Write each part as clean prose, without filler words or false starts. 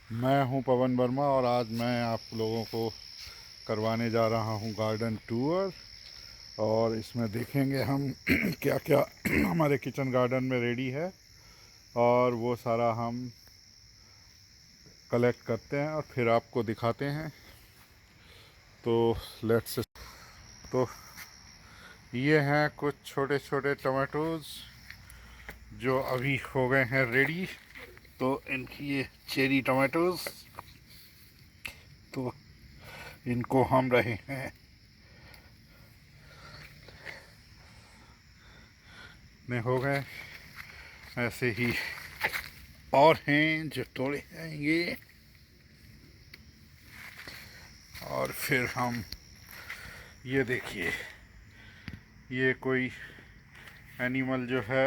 मैं हूं पवन वर्मा और आज मैं आप लोगों को करवाने जा रहा हूं गार्डन टूर। और इसमें देखेंगे हम क्या क्या हमारे किचन गार्डन में रेडी है और वो सारा हम कलेक्ट करते हैं और फिर आपको दिखाते हैं। तो लेट्स तो ये हैं कुछ छोटे छोटे टमाटोज़ जो अभी हो गए हैं रेडी। तो इनकी ये चेरी टमाटोज़, तो इनको हम रहे हैं में हो गए ऐसे ही और हैं जो तोड़े जाएंगे। और फिर हम ये देखिए, ये कोई एनिमल जो है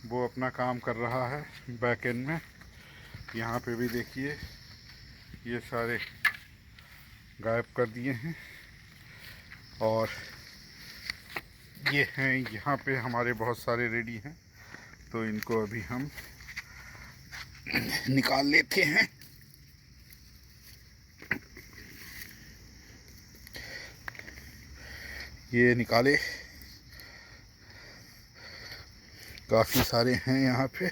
वो अपना काम कर रहा है बैक एंड में। यहाँ पे भी देखिए ये सारे गायब कर दिए हैं। और ये हैं यहाँ पे हमारे बहुत सारे रेडी हैं, तो इनको अभी हम निकाल लेते हैं। ये निकाले, काफ़ी सारे हैं यहाँ पे।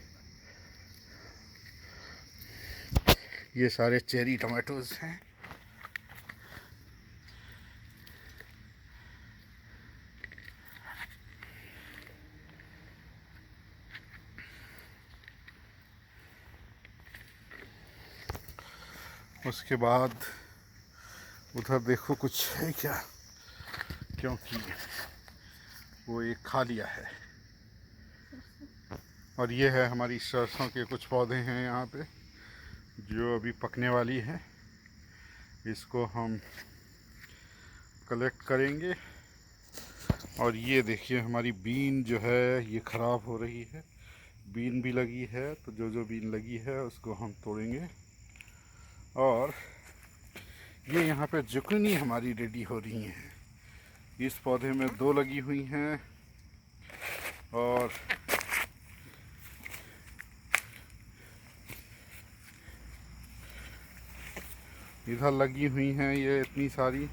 ये सारे चेरी टमाटोज़ हैं। उसके बाद उधर देखो कुछ है क्या, क्योंकि वो एक खा लिया है। और ये है हमारी सरसों के कुछ पौधे हैं यहाँ पे जो अभी पकने वाली है। इसको हम कलेक्ट करेंगे। और ये देखिए हमारी बीन जो है ये ख़राब हो रही है। बीन भी लगी है, तो जो जो बीन लगी है उसको हम तोड़ेंगे। और ये यहाँ पे जुकनी हमारी रेडी हो रही हैं। इस पौधे में 2 लगी हुई हैं और इधर लगी हुई हैं ये इतनी सारी,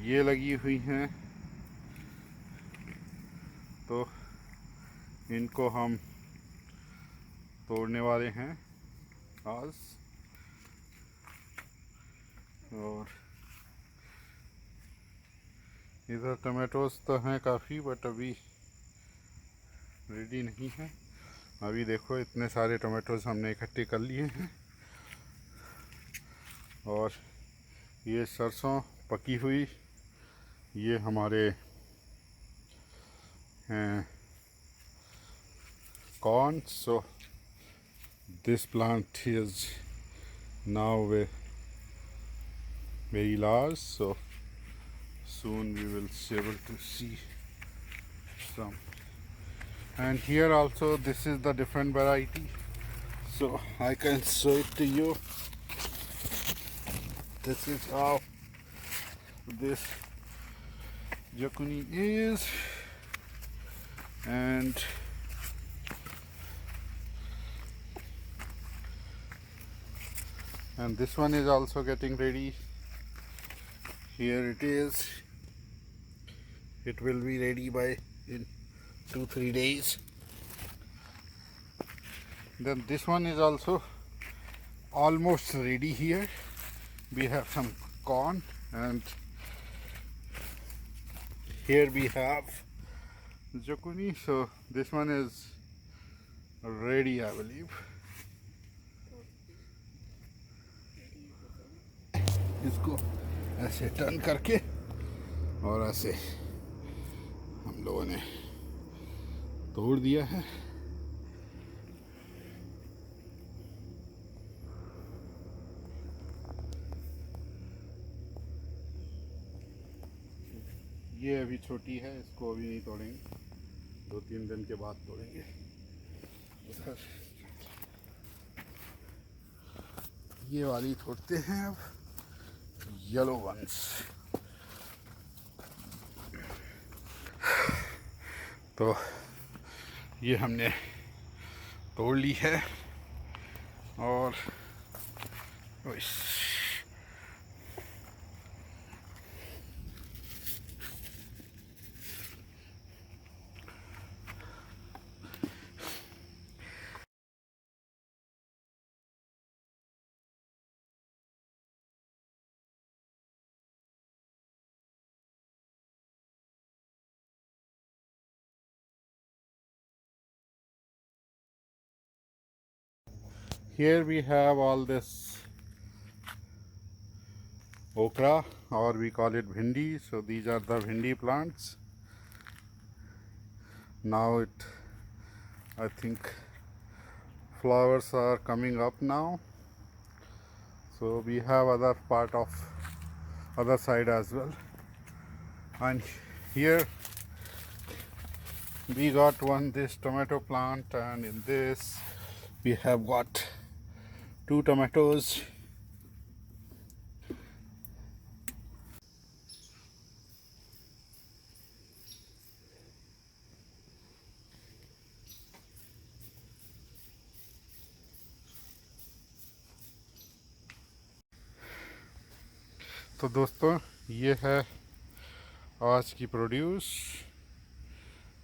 ये लगी हुई हैं। तो इनको हम तोड़ने वाले हैं आज। और इधर टमाटोज़ तो हैं काफ़ी, बट अभी रेडी नहीं है। अभी देखो इतने सारे टमाटोज़ हमने इकट्ठे कर लिए हैं। और ये सरसों पकी हुई, ये हमारे हैं corn. So this plant is now very large, so soon we will be able to see some. And here also this is the different variety, so I can show it to you. This is how this jacuni is. And this one is also getting ready. Here it is. It will be ready by in 2-3 days. Then this one is also almost ready. Here we have some corn, and here we have zucchini. So this one is ready, I believe. इसको ऐसे turn करके और ऐसे हम लोगों ने तोड़ दिया है। ये अभी छोटी है, इसको अभी नहीं तोड़ेंगे, 2-3 दिन के बाद तोड़ेंगे। ये वाली तोड़ते हैं अब, येलो वंस। तो ये हमने तोड़ ली है और here we have all this okra, or we call it bhindi. So these are the bhindi plants. Now I think flowers are coming up now. So we have other part of other side as well, and here we got one this tomato plant, and in this we have got 2 tomatoes. तो दोस्तों ये है आज की produce,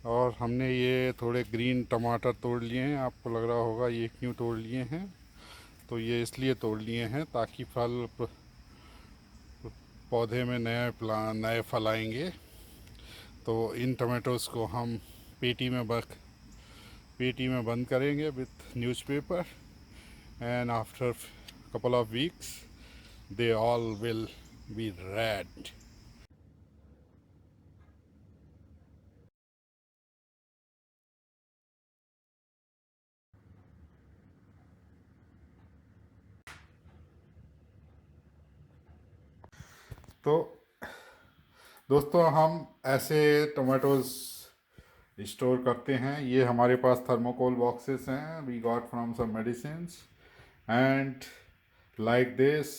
और हमने ये थोड़े ग्रीन टमाटर तोड़ लिए हैं। आपको लग रहा होगा ये क्यों तोड़ लिए हैं, तो ये इसलिए तोड़ लिए हैं ताकि पौधे में नए फल आएंगे। तो इन टमाटोज़ को हम पेटी में बंद करेंगे with newspaper, and after couple of weeks they all will be red. तो दोस्तों हम ऐसे टमाटोज़ स्टोर करते हैं। ये हमारे पास थर्मोकोल बॉक्सेस हैं, we got from some medicines, and like this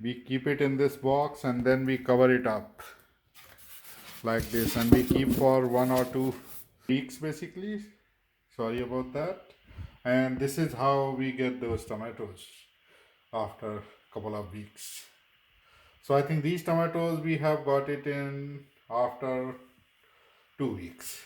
we keep it in this box and then we cover it up like this, and we keep for 1 or 2 weeks basically. Sorry about that. And this is how we get those tomatoes after a couple of weeks. So I think these tomatoes we have got it in after 2 weeks.